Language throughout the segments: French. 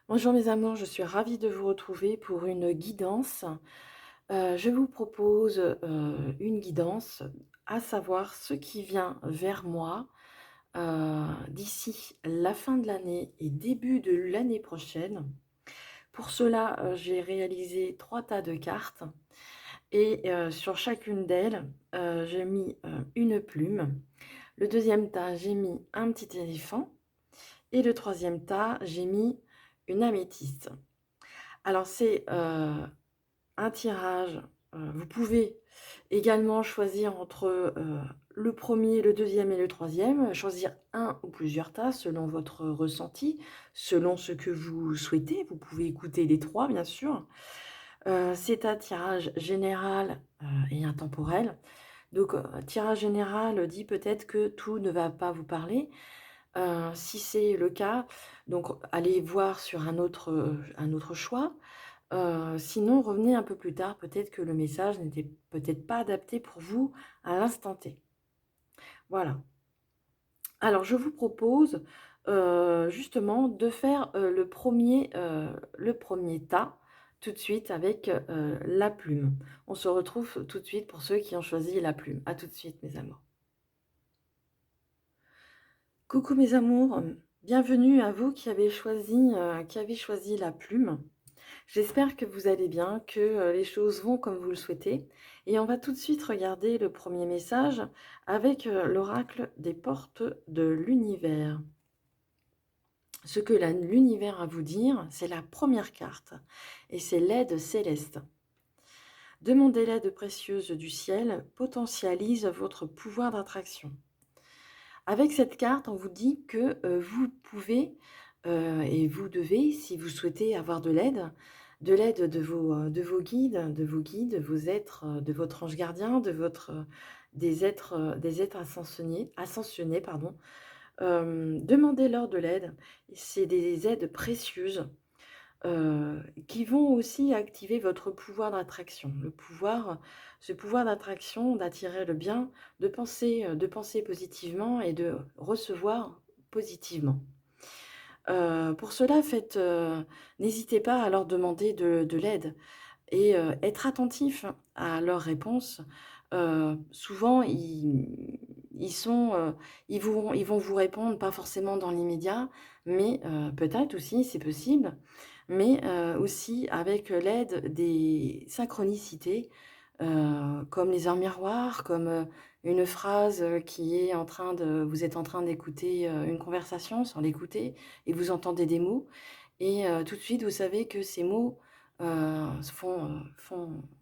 Bonjour mes amours, je suis ravie de vous retrouver pour une guidance. Je vous propose une guidance, à savoir ce qui vient vers moi d'ici la fin de l'année et début de l'année prochaine. Pour cela, j'ai réalisé 3 tas de cartes et sur chacune d'elles, j'ai mis une plume. Le deuxième tas, j'ai mis un petit éléphant et le troisième tas, j'ai mis une améthyste. Alors c'est, un tirage, vous pouvez également choisir entre, le premier, le deuxième et le troisième, choisir un ou plusieurs tas selon votre ressenti, selon ce que vous souhaitez. Vous pouvez écouter les 3 bien sûr. C'est un tirage général, et intemporel. Donc, tirage général dit peut-être que tout ne va pas vous parler. Si c'est le cas, donc allez voir sur un autre choix. Sinon, revenez un peu plus tard, peut-être que le message n'était peut-être pas adapté pour vous à l'instant T. Voilà. Alors je vous propose, justement de faire, le premier tas, tout de suite avec, la plume. On se retrouve tout de suite pour ceux qui ont choisi la plume. À tout de suite mes amours. Coucou mes amours, bienvenue à vous qui avez choisi la plume. J'espère que vous allez bien, que les choses vont comme vous le souhaitez. Et on va tout de suite regarder le premier message avec l'oracle des portes de l'univers. Ce que l'univers a à vous dire, c'est la première carte et c'est l'aide céleste. Demandez l'aide précieuse du ciel, potentialise votre pouvoir d'attraction. Avec cette carte, on vous dit que vous pouvez et vous devez, si vous souhaitez avoir de l'aide de vos guides, vos êtres, de votre ange gardien, des êtres ascensionnés, pardon. Demandez-leur de l'aide. C'est des aides précieuses qui vont aussi activer votre pouvoir d'attraction. Ce pouvoir d'attraction, d'attirer le bien, de penser positivement et de recevoir positivement. Pour cela, n'hésitez pas à leur demander de l'aide et être attentif à leurs réponses. Souvent, ils sont, ils vont vous répondre, pas forcément dans l'immédiat, mais peut-être aussi, c'est possible, mais aussi avec l'aide des synchronicités, comme les heures miroirs, comme, une phrase, qui est en train de vous êtes en train d'écouter, une conversation sans l'écouter et vous entendez des mots et tout de suite, vous savez que ces mots,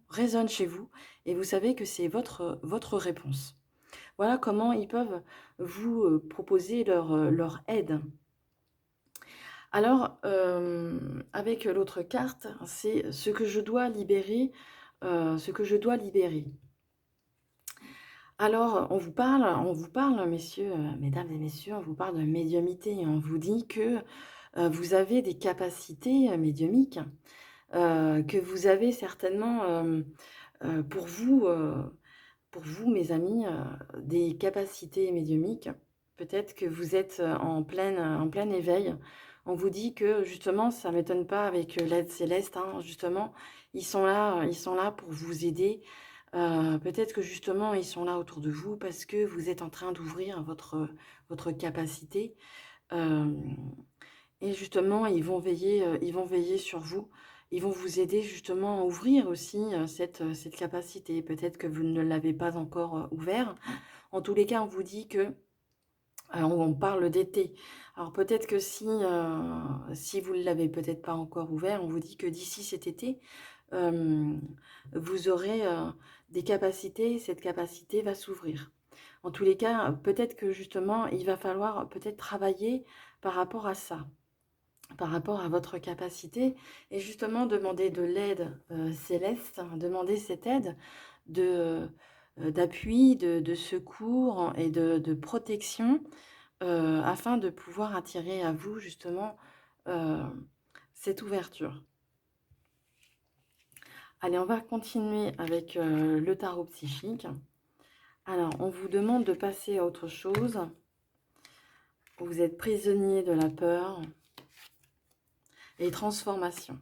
résonnent chez vous et vous savez que c'est votre réponse. Voilà comment ils peuvent vous, proposer leur aide. Alors, avec l'autre carte, c'est ce que je dois libérer, ce que je dois libérer. Alors, on vous parle, messieurs, mesdames et messieurs, on vous parle de médiumnité et on vous dit que, vous avez des capacités, médiumniques, que vous avez certainement, pour pour vous, mes amis, des capacités médiumniques. Peut-être que vous êtes, en plein éveil. On vous dit que justement, ça ne m'étonne pas avec, l'aide céleste, hein, justement, ils sont là pour vous aider. Peut-être que justement, ils sont là autour de vous parce que vous êtes en train d'ouvrir votre capacité, hem et justement, ils vont veiller sur vous. Ils vont vous aider justement à ouvrir aussi, cette capacité. Peut-être que vous ne l'avez pas encore, ouvert. En tous les cas, on vous dit que, on parle d'été. Alors peut-être que si vous ne l'avez peut-être pas encore ouvert, on vous dit que d'ici cet été, hem, vous aurez, des capacités, cette capacité va s'ouvrir. En tous les cas, peut-être que justement, il va falloir peut-être travailler par rapport à ça. Par rapport à votre capacité et justement demander de l'aide, céleste, hein, demander cette aide de, d'appui, de secours et de protection, afin de pouvoir attirer à vous justement, heu, cette ouverture. Allez, on va continuer avec, le tarot psychique. Alors, on vous demande de passer à autre chose. Vous êtes prisonnier de la peur. et transformation.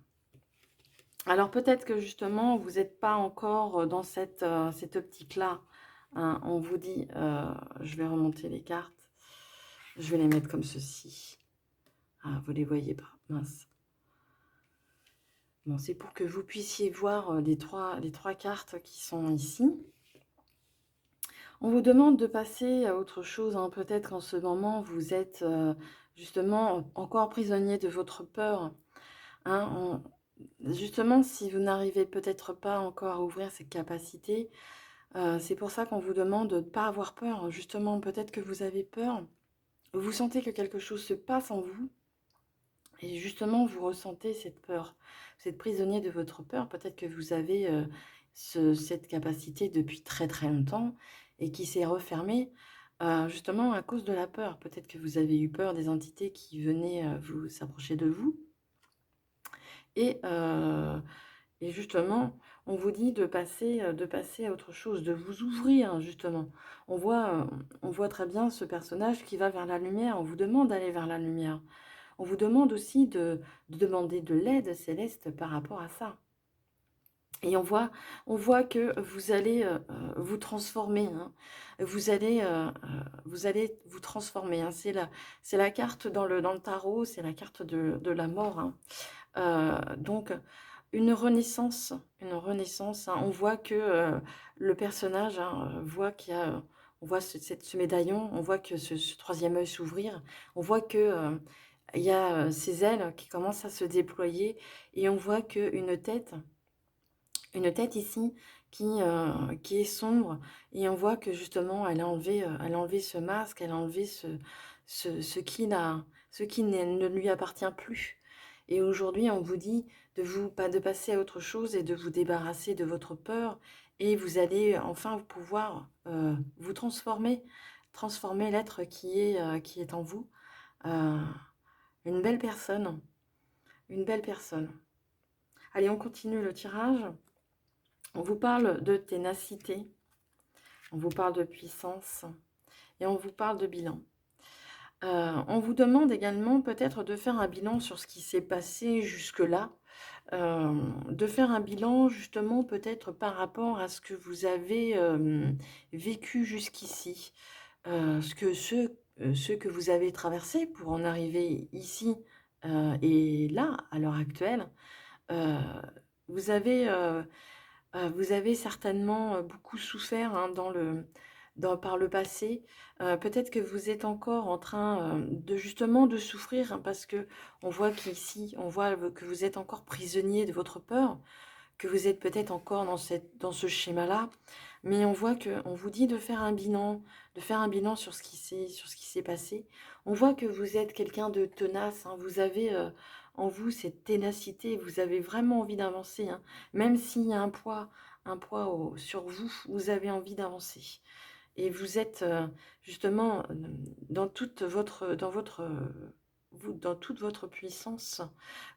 Alors peut-être que justement, vous n'êtes pas encore dans cette optique-là, hein. On vous dit, je vais remonter les cartes, je vais les mettre comme ceci. Ah, vous les voyez pas, mince. Bon, c'est pour que vous puissiez voir les trois cartes qui sont ici. On vous demande de passer à autre chose, hein. Peut-être qu'en ce moment, vous êtes justement encore prisonnier de votre peur, hein. Justement, si vous n'arrivez peut-être pas encore à ouvrir cette capacité, c'est pour ça qu'on vous demande de ne pas avoir peur. Justement, peut-être que vous avez peur, vous sentez que quelque chose se passe en vous et justement, vous ressentez cette peur. Vous êtes prisonnier de votre peur. Peut-être que vous avez cette capacité depuis très très longtemps et qui s'est refermée justement à cause de la peur. Peut-être que vous avez eu peur des entités qui venaient vous s'approcher de vous. Et, euh, et justement, on vous dit de passer à autre chose, de vous ouvrir justement. On voit très bien ce personnage qui va vers la lumière. On vous demande d'aller vers la lumière. On vous demande aussi de demander de l'aide céleste par rapport à ça. Et on voit que vous allez vous transformer, hein. Vous allez vous transformer, hein. C'est la carte dans le tarot, c'est la carte de la mort, hein. Donc une renaissance, hein. On voit que le personnage, hein, voit qu'il y a, on voit ce médaillon, on voit que ce troisième œil s'ouvrir, on voit que il y a ses ailes qui commencent à se déployer et on voit une tête ici qui est sombre et on voit que justement elle a enlevé ce masque, elle a enlevé ce qui ne lui appartient plus. Et aujourd'hui, on vous dit de passer à autre chose et de vous débarrasser de votre peur et vous allez enfin pouvoir vous transformer l'être qui est en vous. Euh, une belle personne, une belle personne. Allez, on continue le tirage. On vous parle de ténacité, on vous parle de puissance et on vous parle de bilan. On vous demande également peut-être de faire un bilan sur ce qui s'est passé jusque-là, de faire un bilan justement peut-être par rapport à ce que vous avez vécu jusqu'ici, ce que vous avez traversé pour en arriver ici et là, à l'heure actuelle. Euh, vous avez vous avez certainement, beaucoup souffert, hein, par le passé. Peut-être que vous êtes encore en train, de justement de souffrir, hein, parce que on voit qu'ici, on voit que vous êtes encore prisonnier de votre peur, que vous êtes peut-être encore dans ce schéma-là. Mais on voit qu'on vous dit de faire un bilan sur ce qui s'est passé. On voit que vous êtes quelqu'un de tenace, hein. Vous avez, en vous cette ténacité, vous avez vraiment envie d'avancer, hein. Même s'il y a un poids sur vous, vous avez envie d'avancer. Et vous êtes justement dans dans toute votre puissance.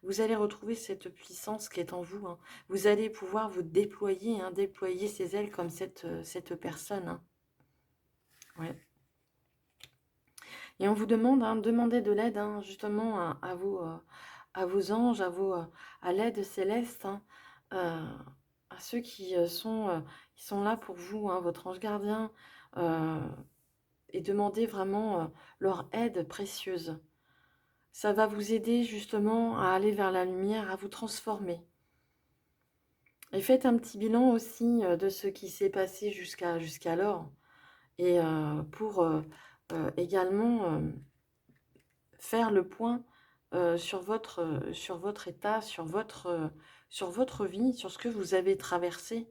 Vous allez retrouver cette puissance qui est en vous, hein. Vous allez pouvoir vous déployer, hein, déployer ses ailes comme cette personne, hein. Ouais. Et on vous demande, hein, demandez de l'aide, hein, justement à vos anges, à l'aide céleste, hein, euh, à ceux qui sont là pour vous, hein, votre ange gardien, euh, et demandez vraiment leur aide précieuse. Ça va vous aider justement à aller vers la lumière, à vous transformer. Et faites un petit bilan aussi de ce qui s'est passé jusqu'alors. Et pour également faire le point sur votre état, sur votre vie, sur ce que vous avez traversé,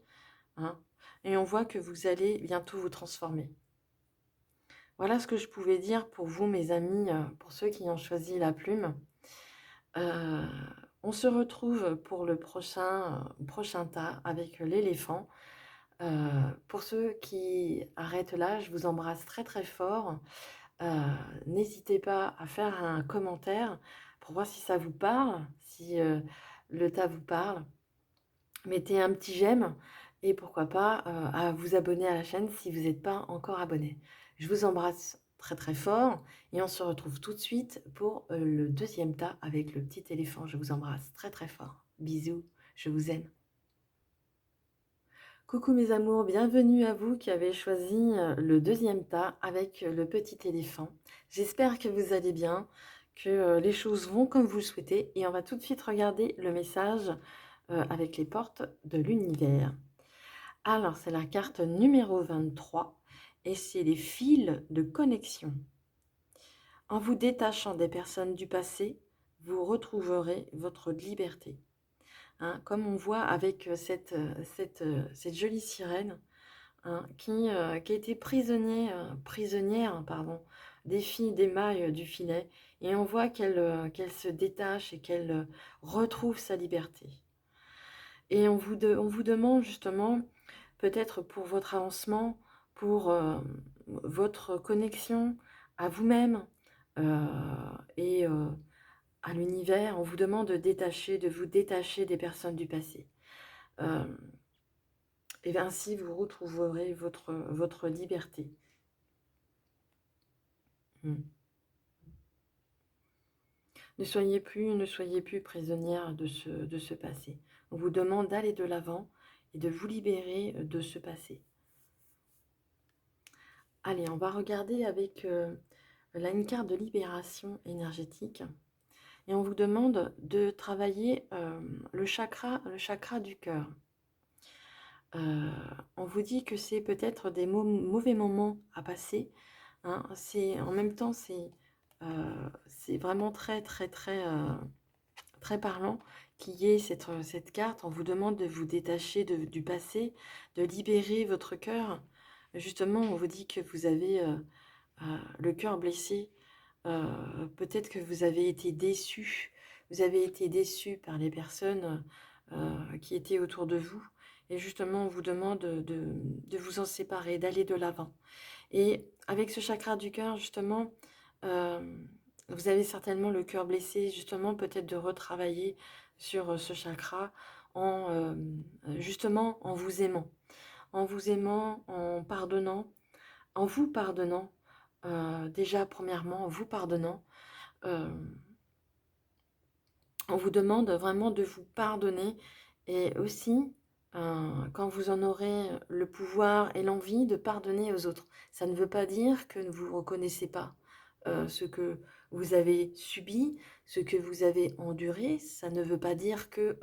hein. Et on voit que vous allez bientôt vous transformer. Voilà ce que je pouvais dire pour vous, mes amis, pour ceux qui ont choisi la plume. Euh, on se retrouve pour le prochain tas avec l'éléphant. Pour ceux qui arrêtent là, je vous embrasse très très fort. N'hésitez pas à faire un commentaire pour voir si ça vous parle, si le tas vous parle. Mettez un petit j'aime et pourquoi pas à vous abonner à la chaîne si vous n'êtes pas encore abonné. Je vous embrasse. très, très fort et on se retrouve tout de suite pour, le deuxième tas avec le petit éléphant. Je vous embrasse très, très fort. Bisous, je vous aime. Coucou mes amours, bienvenue à vous qui avez choisi le deuxième tas avec le petit éléphant. J'espère que vous allez bien, que les choses vont comme vous le souhaitez et on va tout de suite regarder le message avec les portes de l'univers. Alors c'est la carte numéro 23 et c'est les fils de connexion. En vous détachant des personnes du passé, vous retrouverez votre liberté. Hein, comme on voit avec cette jolie sirène, hein, qui a été prisonnière pardon, des filles des mailles du filet, et on voit qu'elle se détache et qu'elle retrouve sa liberté. Et on vous demande justement, peut-être pour votre avancement, pour votre connexion à vous-même et à l'univers, on vous demande de vous détacher des personnes du passé. Euh, et ainsi, vous retrouverez votre liberté. Mm. Ne soyez plus prisonnière de ce passé. On vous demande d'aller de l'avant et de vous libérer de ce passé. Allez, on va regarder avec là une carte de libération énergétique. Et on vous demande de travailler le chakra du cœur. On vous dit que c'est peut-être des mauvais moments à passer. Hein. En même temps, c'est vraiment très, très, très, très parlant qu'il y ait cette carte. On vous demande de vous détacher du passé, de libérer votre cœur. Justement, on vous dit que vous avez le cœur blessé. Peut-être que vous avez été déçu. Vous avez été déçu par les personnes qui étaient autour de vous. Et justement, on vous demande de vous en séparer, d'aller de l'avant. Et avec ce chakra du cœur, justement, euh, vous avez certainement le cœur blessé, justement, peut-être de retravailler sur ce chakra justement en vous aimant. En vous aimant, en pardonnant, en vous pardonnant. Déjà, premièrement, en vous pardonnant. euh, on vous demande vraiment de vous pardonner et aussi, quand vous en aurez le pouvoir et l'envie de pardonner aux autres. Ça ne veut pas dire que vous ne reconnaissez pas ce que vous avez subi, ce que vous avez enduré. Ça ne veut pas dire que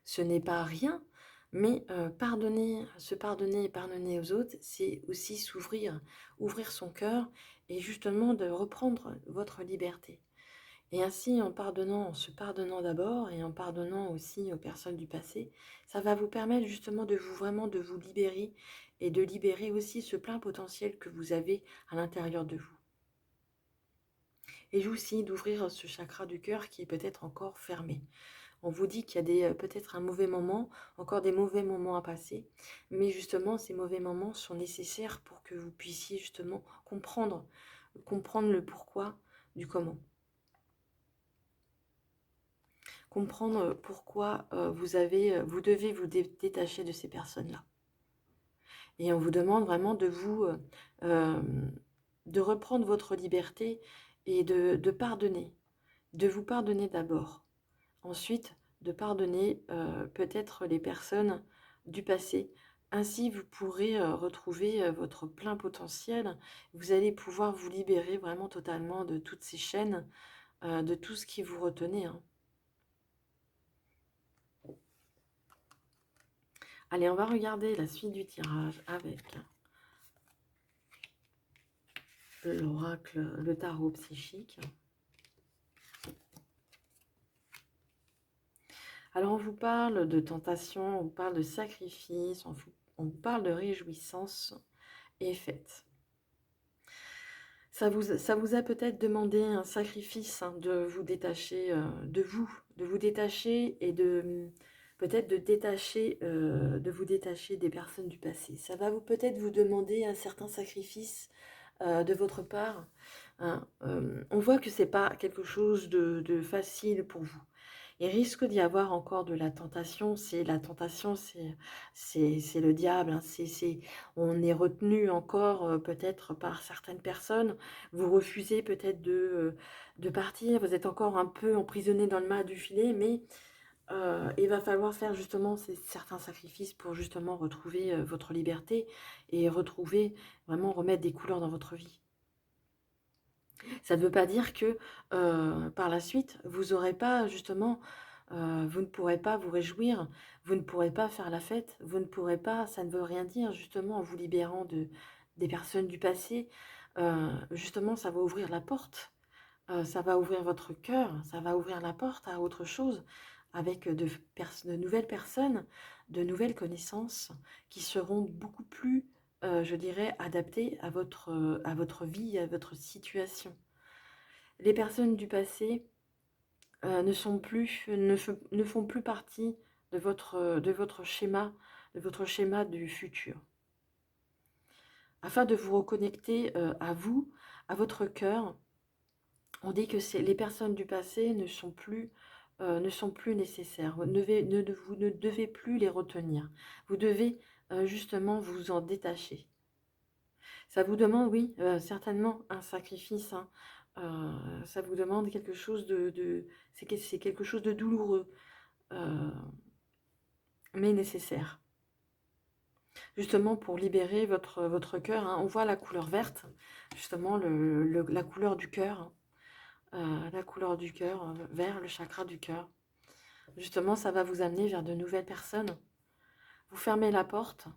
ce n'est pas rien, mais se pardonner et pardonner aux autres, c'est aussi s'ouvrir, ouvrir son cœur et justement de reprendre votre liberté. Et ainsi, en se pardonnant d'abord et en pardonnant aussi aux personnes du passé, ça va vous permettre justement vraiment de vous libérer et de libérer aussi ce plein potentiel que vous avez à l'intérieur de vous. Et aussi d'ouvrir ce chakra du cœur qui est peut-être encore fermé. On vous dit qu'il y a peut-être un mauvais moment, encore des mauvais moments à passer, mais justement ces mauvais moments sont nécessaires pour que vous puissiez justement comprendre le pourquoi du comment. Comprendre pourquoi vous devez vous détacher de ces personnes-là. Et on vous demande vraiment euh, de reprendre votre liberté et de pardonner, de vous pardonner d'abord. Ensuite, de pardonner peut-être les personnes du passé. Ainsi, vous pourrez retrouver votre plein potentiel. Vous allez pouvoir vous libérer vraiment totalement de toutes ces chaînes, de tout ce qui vous retenait. Hein. Allez, on va regarder la suite du tirage avec l'oracle, le tarot psychique. Alors, on vous parle de tentation, on vous parle de sacrifice, on vous parle de réjouissance et fête. Ça vous a peut-être demandé un sacrifice hein, de vous détacher de vous détacher et peut-être de vous détacher des personnes du passé. Ça va peut-être vous demander un certain sacrifice de votre part. Hein. On voit que c'est pas quelque chose de facile pour vous. Il risque d'y avoir encore de la tentation. C'est la tentation, c'est le diable, hein. C'est on est retenu encore, peut-être par certaines personnes. Vous refusez peut-être de partir. Vous êtes encore un peu emprisonné dans le mât du filet, mais il va falloir faire justement ces certains sacrifices pour justement retrouver, votre liberté et retrouver vraiment remettre des couleurs dans votre vie. Ça ne veut pas dire que, par la suite, vous aurez pas justement, vous ne pourrez pas vous réjouir, vous ne pourrez pas faire la fête, vous ne pourrez pas ça ne veut rien dire justement en vous libérant des personnes du passé, justement ça va ouvrir la porte, ça va ouvrir votre cœur, ça va ouvrir la porte à autre chose avec, de nouvelles personnes, de nouvelles connaissances qui seront beaucoup plus, je dirais adaptées à votre vie, à votre situation. Les personnes du passé, ne font plus partie de votre schéma du futur. Afin de vous reconnecter, à vous, à votre cœur, on dit que c'est les personnes du passé ne sont plus nécessaires. Vous ne devez plus les retenir. Vous devez, justement vous en détacher. Ça vous demande, oui, certainement un sacrifice, hein. Ça vous demande quelque chose c'est quelque chose de douloureux, heu, mais nécessaire. Justement pour libérer votre cœur, hein. On voit la couleur verte, justement la couleur du cœur, la couleur du cœur, vert, le chakra du cœur. Justement, ça va vous amener vers de nouvelles personnes. Vous fermez la porte,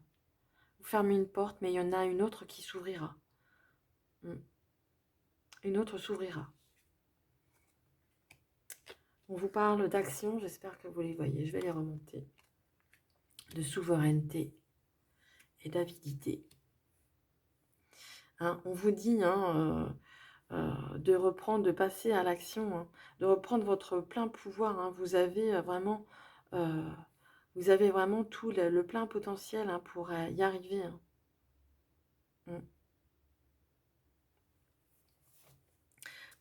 vous fermez une porte, mais il y en a une autre qui s'ouvrira. Mmh. Une autre s'ouvrira. On vous parle d'action, j'espère que vous les voyez, je vais les remonter. De souveraineté et d'avidité. Hein, on vous dit hein, de reprendre, de passer à l'action, hein, de reprendre votre plein pouvoir. Hein. Euh, vous avez vraiment tout le plein potentiel hein, pour y arriver. Hein. Mm.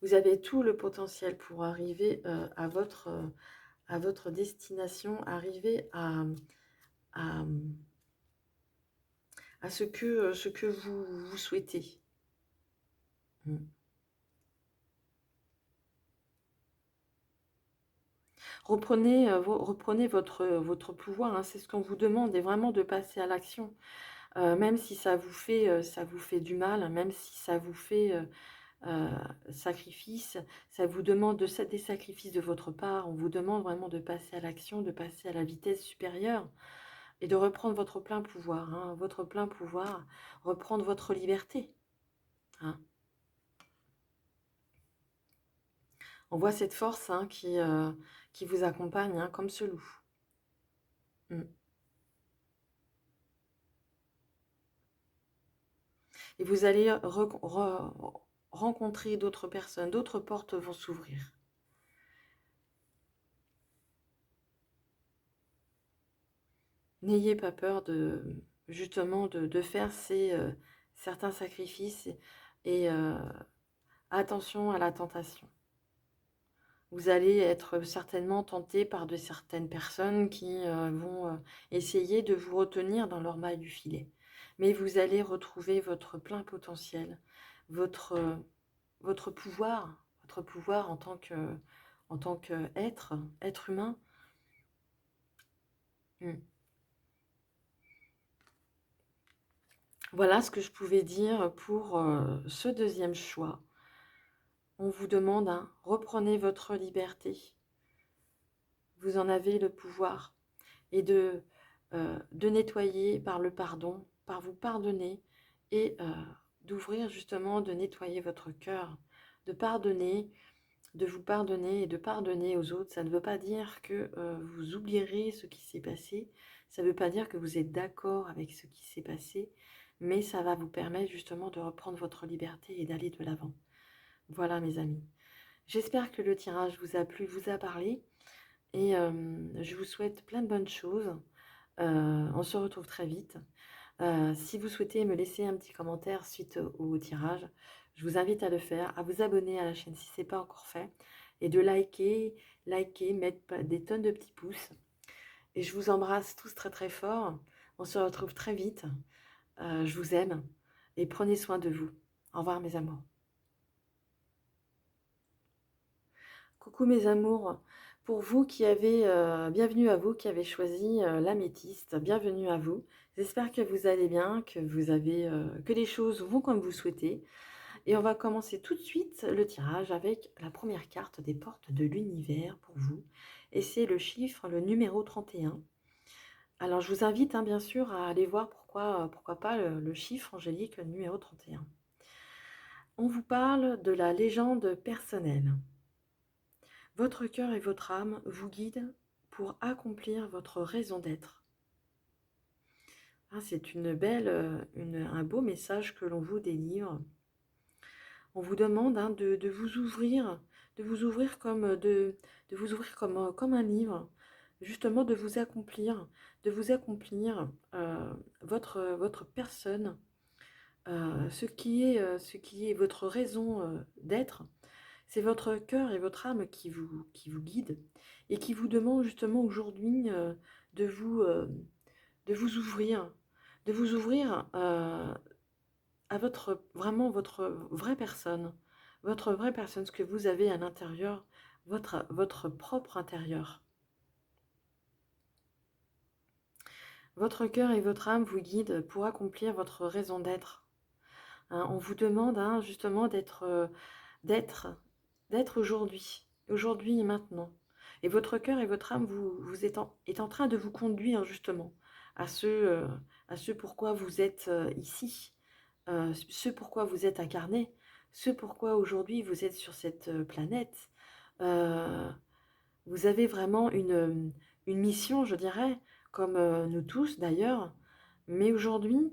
Vous avez tout le potentiel pour arriver à votre destination, arriver à, à ce que vous souhaitez. Mm. Reprenez votre pouvoir, hein, c'est ce qu'on vous demande, et vraiment de passer à l'action. Même si ça vous fait du mal, hein, même si ça vous fait heu, sacrifice, ça vous demande des sacrifices de votre part. On vous demande vraiment de passer à l'action, de passer à la vitesse supérieure et de reprendre votre plein pouvoir, hein, votre plein pouvoir, reprendre votre liberté, hein. On voit cette force, hein, qui vous accompagne, hein, comme ce loup. Mmh. Et vous allez rencontrer d'autres personnes, d'autres portes vont s'ouvrir. N'ayez pas peur justement de faire certains sacrifices et attention à la tentation. Vous allez être certainement tenté par de certaines personnes qui, vont, essayer de vous retenir dans leur maille du filet. Mais vous allez retrouver votre plein potentiel, votre, votre pouvoir en tant qu'être, être humain. Mmh. Voilà ce que je pouvais dire pour, ce deuxième choix. On vous demande, hein, reprenez votre liberté. Vous en avez le pouvoir et de nettoyer par le pardon, par vous pardonner et d'ouvrir justement, de nettoyer votre cœur, de pardonner, de vous pardonner et de pardonner aux autres. Ça ne veut pas dire que, vous oublierez ce qui s'est passé, ça ne veut pas dire que vous êtes d'accord avec ce qui s'est passé, mais ça va vous permettre justement de reprendre votre liberté et d'aller de l'avant. Voilà mes amis. J'espère que le tirage vous a plu, vous a parlé et je vous souhaite plein de bonnes choses. On se retrouve très vite. Si vous souhaitez me laisser un petit commentaire suite au tirage, je vous invite à le faire, à vous abonner à la chaîne si ce n'est pas encore fait et de liker, mettre des tonnes de petits pouces. Et je vous embrasse tous très très fort. On se retrouve très vite. Je vous aime et prenez soin de vous. Au revoir mes amours. Coucou mes amours. Pour vous qui avez, bienvenue à vous qui avez choisi l'améthyste. Bienvenue à vous. J'espère que vous allez bien, que vous avez, que les choses vont comme vous souhaitez. Et on va commencer tout de suite le tirage avec la première carte des portes de l'univers pour vous. Et c'est le chiffre, le numéro 31. Alors je vous invite bien sûr à aller voir pourquoi pas le chiffre angélique, le numéro 31. On vous parle de la légende personnelle. Votre cœur et votre âme vous guident pour accomplir votre raison d'être. C'est un beau message que l'on vous délivre. On vous demande de vous ouvrir, comme un livre, justement de vous accomplir, votre personne, ce qui est votre raison d'être. C'est votre cœur et votre âme qui vous guident et qui vous demande justement aujourd'hui de vous, euh, de vous ouvrir, à votre vraie personne, ce que vous avez à l'intérieur, votre propre intérieur. Votre cœur et votre âme vous guident pour accomplir votre raison d'être. On vous demande justement d'être aujourd'hui et maintenant. Et votre cœur et votre âme est en train de vous conduire justement à ce pourquoi vous êtes ici, ce pourquoi vous êtes incarné, ce pourquoi aujourd'hui vous êtes sur cette planète. Euh, Vous avez vraiment une mission, je dirais, comme nous tous d'ailleurs. Mais aujourd'hui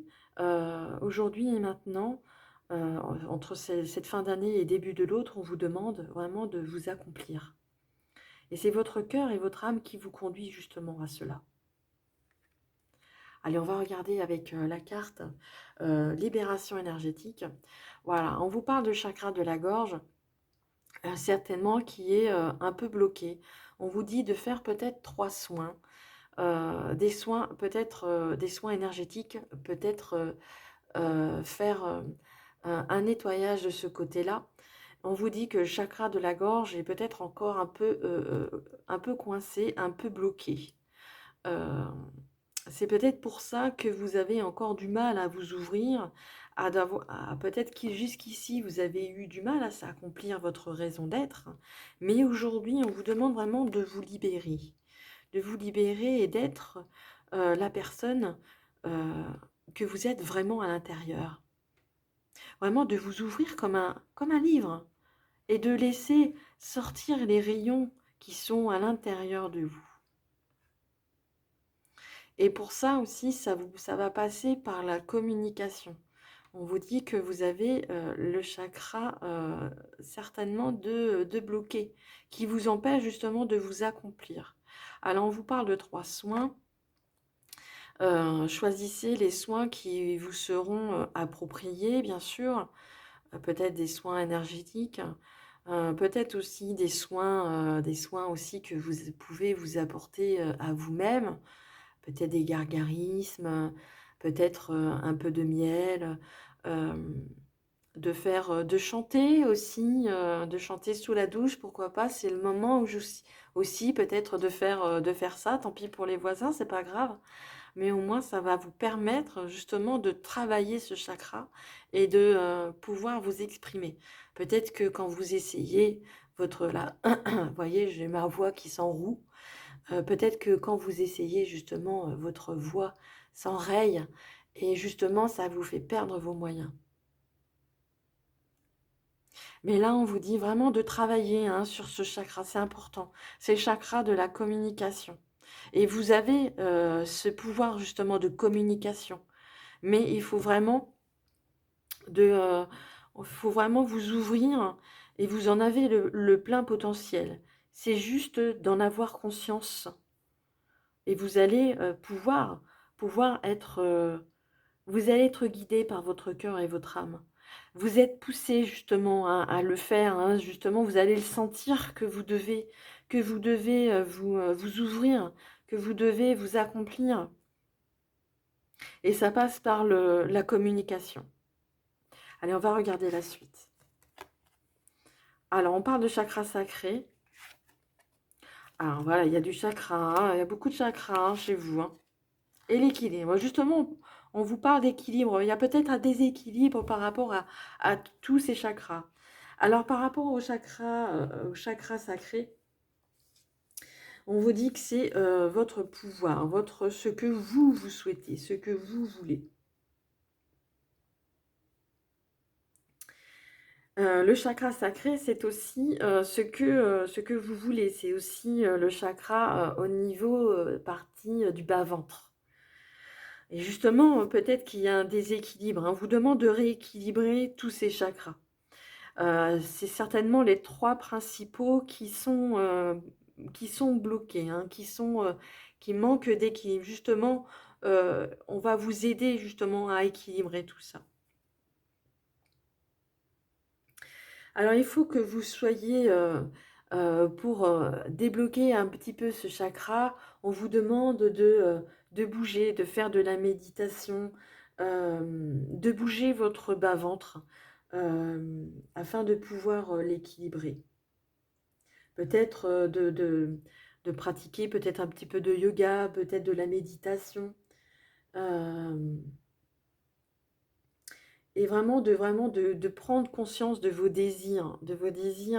et maintenant, entre cette fin d'année et début de l'autre, on vous demande vraiment de vous accomplir. Et c'est votre cœur et votre âme qui vous conduit justement à cela. Allez, on va regarder avec la carte libération énergétique. Voilà, on vous parle de chakra de la gorge, certainement qui est un peu bloqué. On vous dit de faire peut-être 3 soins. Des soins, peut-être des soins énergétiques, peut-être faire un nettoyage de ce côté-là. On vous dit que le chakra de la gorge est peut-être encore un peu coincé, un peu bloqué. Euh, c'est peut-être pour ça que vous avez encore du mal à vous ouvrir, peut-être que jusqu'ici vous avez eu du mal à s'accomplir votre raison d'être, mais aujourd'hui on vous demande vraiment de vous libérer et d'être la personne que vous êtes vraiment à l'intérieur. Vraiment de vous ouvrir comme un livre et de laisser sortir les rayons qui sont à l'intérieur de vous. Et pour ça aussi, ça va passer par la communication. On vous dit que vous avez le chakra certainement de bloqué, qui vous empêche justement de vous accomplir. Alors on vous parle de 3 soins. Choisissez les soins qui vous seront appropriés, bien sûr. Peut-être des soins énergétiques, peut-être aussi des soins aussi que vous pouvez vous apporter à vous-même. Peut-être des gargarismes, peut-être un peu de miel, de chanter aussi, de chanter sous la douche, pourquoi pas. C'est le moment où aussi peut-être de faire ça. Tant pis pour les voisins, c'est pas grave. Mais au moins, ça va vous permettre justement de travailler ce chakra et de pouvoir vous exprimer. Peut-être que quand vous essayez là, vous voyez, j'ai ma voix qui s'enroue. Peut-être que quand vous essayez justement, votre voix s'enraye et justement, ça vous fait perdre vos moyens. Mais là, on vous dit vraiment de travailler sur ce chakra, c'est important. C'est le chakra de la communication. Et vous avez ce pouvoir justement de communication. Mais il faut vraiment vous ouvrir et vous en avez le plein potentiel. C'est juste d'en avoir conscience. Et vous allez pouvoir être, vous allez être guidé par votre cœur et votre âme. Vous êtes poussé justement à le faire, hein, justement, vous allez le sentir que vous devez, vous ouvrir, que vous devez vous accomplir et ça passe par le la communication. Allez, on va regarder la suite. Alors, on parle de chakra sacré. Alors voilà, il y a du chakra, hein, il y a beaucoup de chakras, hein, chez vous, hein. Et l'équilibre. Justement, on vous parle d'équilibre. Il y a peut-être un déséquilibre par rapport à tous ces chakras. Alors, par rapport au chakra sacré, on vous dit que c'est votre pouvoir, ce que vous souhaitez, ce que vous voulez. Le chakra sacré, c'est aussi ce que vous voulez. C'est aussi le chakra au niveau partie du bas-ventre. Et justement, peut-être qu'il y a un déséquilibre, hein. On vous demande de rééquilibrer tous ces chakras. C'est certainement les 3 principaux qui sont bloqués, hein, qui manquent d'équilibre. Justement, on va vous aider justement à équilibrer tout ça. Alors il faut que vous soyez, pour, débloquer un petit peu ce chakra, on vous demande de bouger, de faire de la méditation, de bouger votre bas-ventre, afin de pouvoir, l'équilibrer. Peut-être, de pratiquer peut-être un petit peu de yoga, peut-être de la méditation, hem et vraiment de prendre conscience de vos désirs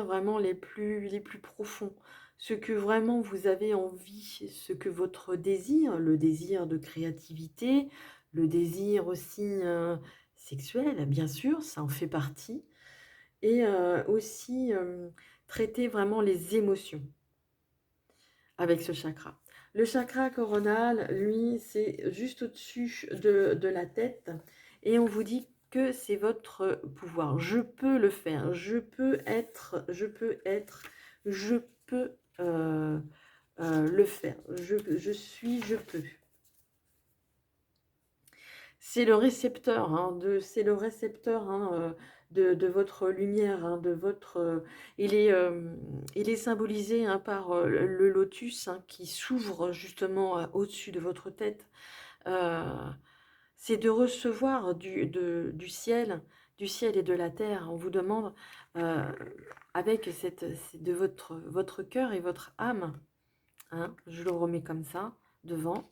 vraiment les plus profonds. Ce que vraiment vous avez envie, ce que votre désir, le désir de créativité, le désir aussi, sexuel, bien sûr, ça en fait partie et aussi, traiter vraiment les émotions avec ce chakra. Le chakra coronal, lui, c'est juste au-dessus de la tête et on vous dit que c'est votre pouvoir. Je peux le faire, je peux le faire. Je suis, je peux. C'est le récepteur hein, de votre lumière, hein, de votre. Il est symbolisé hein, par le lotus hein, qui s'ouvre justement au-dessus de votre tête. Euh, c'est de recevoir du ciel et de la terre. On vous demande euh, avec c'est de votre cœur et votre âme. Hein, je le remets comme ça devant.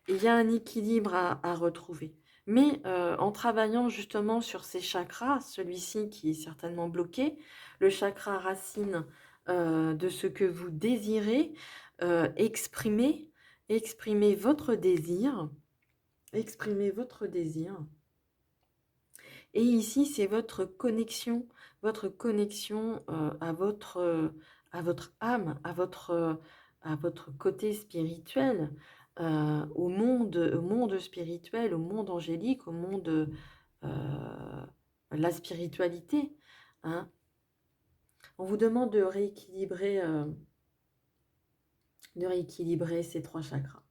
Il y a un équilibre à retrouver. Mais en travaillant justement sur ces chakras, celui-ci qui est certainement bloqué, le chakra racine de ce que vous désirez, exprimez, exprimez votre désir. Et ici, c'est votre connexion à votre âme, à votre côté spirituel, au monde spirituel, au monde angélique, au monde, la spiritualité. Hein. On vous demande de rééquilibrer ces 3 chakras.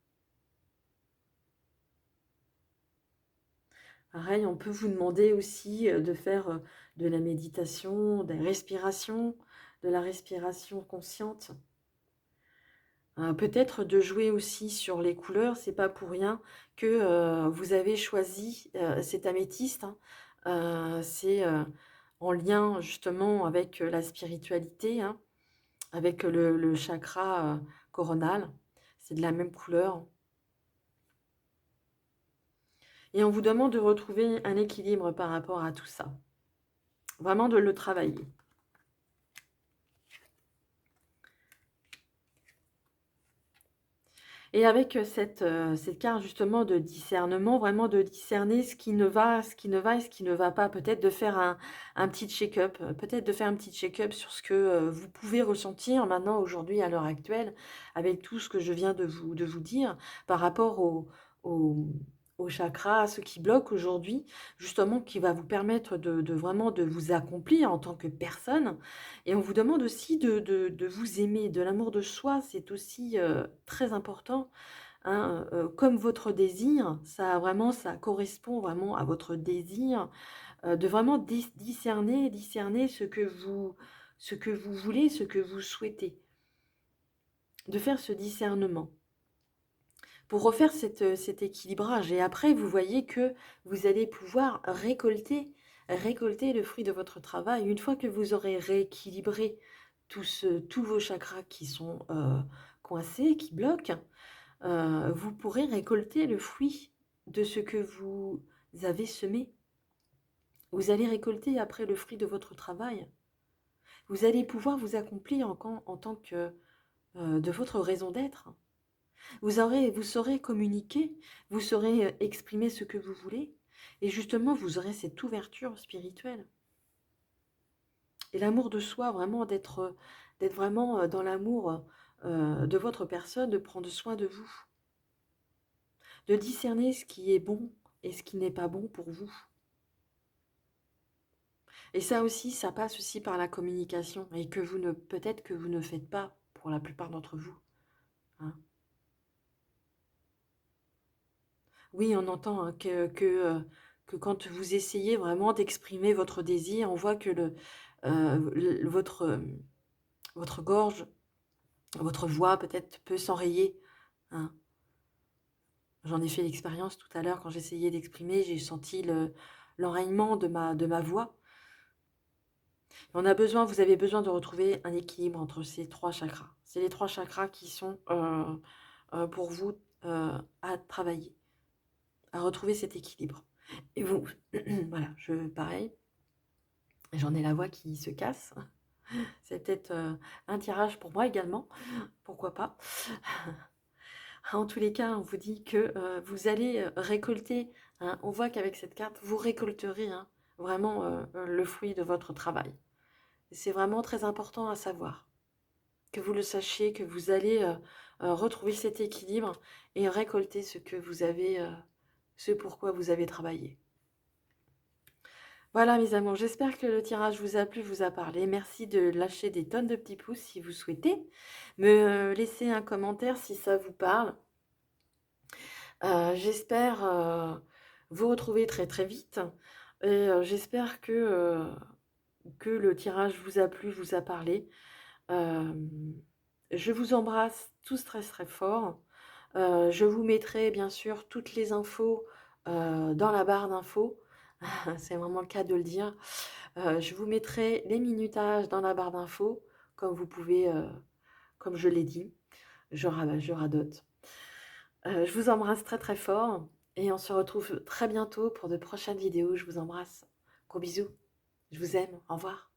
Pareil, on peut vous demander aussi de faire de la méditation, de la respiration consciente. Peut-être de jouer aussi sur les couleurs, c'est pas pour rien que vous avez choisi cet améthyste. Hein. C'est en lien justement avec la spiritualité, hein, avec le chakra coronal. C'est de la même couleur. Et on vous demande de retrouver un équilibre par rapport à tout ça. Vraiment de le travailler. Et avec cette carte justement de discernement, vraiment de discerner ce qui ne va, ce qui ne va et ce qui ne va pas. Peut-être de faire un petit check-up, peut-être de faire un petit check-up sur ce que vous pouvez ressentir maintenant, aujourd'hui, à l'heure actuelle, avec tout ce que je viens de vous dire par rapport au, au chakra, à ce qui bloque aujourd'hui, justement, qui va vous permettre de vraiment de vous accomplir en tant que personne. Et on vous demande aussi de vous aimer, de l'amour de soi, c'est aussi très important. hein, comme votre désir, ça correspond vraiment à votre désir, de vraiment discerner ce que vous voulez, ce que vous souhaitez. De faire ce discernement pour refaire cet équilibrage et après vous voyez que vous allez pouvoir récolter le fruit de votre travail. Une fois que vous aurez rééquilibré tous vos chakras qui sont, coincés, qui bloquent, vous pourrez récolter le fruit de ce que vous avez semé. Vous allez récolter après le fruit de votre travail. Vous allez pouvoir vous accomplir en tant que, de votre raison d'être. Vous saurez communiquer, vous saurez, exprimer ce que vous voulez et justement vous aurez cette ouverture spirituelle. Et l'amour de soi, vraiment d'être vraiment, dans l'amour, de votre personne, de prendre soin de vous, de discerner ce qui est bon et ce qui n'est pas bon pour vous. Et ça aussi, ça passe aussi par la communication et que vous ne peut-être que vous ne faites pas pour la plupart d'entre vous, hein. Oui, on entend, hein, que quand vous essayez vraiment d'exprimer votre désir, on voit que votre gorge, votre voix peut-être peut s'enrayer, hein. J'en ai fait l'expérience tout à l'heure quand j'essayais d'exprimer, j'ai senti l'enrayement de ma voix. Vous avez besoin de retrouver un équilibre entre ces 3 chakras. C'est les 3 chakras qui sont, pour vous, à travailler, à retrouver cet équilibre. Et vous voilà, pareil, j'en ai la voix qui se casse. C'est peut-être, un tirage pour moi également, pourquoi pas. En tous les cas, on vous dit que, vous allez, récolter, hein, on voit qu'avec cette carte, vous récolterez, hein, vraiment, le fruit de votre travail. C'est vraiment très important à savoir, que vous le sachiez, que vous allez, retrouver cet équilibre et récolter ce que vous avez, ce pourquoi vous avez travaillé. Voilà mes amours, j'espère que le tirage vous a plu, vous a parlé. Merci de lâcher des tonnes de petits pouces si vous souhaitez. Me laisser un commentaire si ça vous parle. J'espère, vous retrouver très, très vite et j'espère que le tirage vous a plu, vous a parlé. Hem, je vous embrasse tous très, très fort. Je vous mettrai bien sûr toutes les infos, dans la barre d'infos. C'est vraiment le cas de le dire. Je vous mettrai les minutages dans la barre d'infos, comme vous pouvez, comme je l'ai dit. Je radote. Je vous embrasse très, très fort et on se retrouve très bientôt pour de prochaines vidéos. Je vous embrasse. Gros bisous. Je vous aime. Au revoir.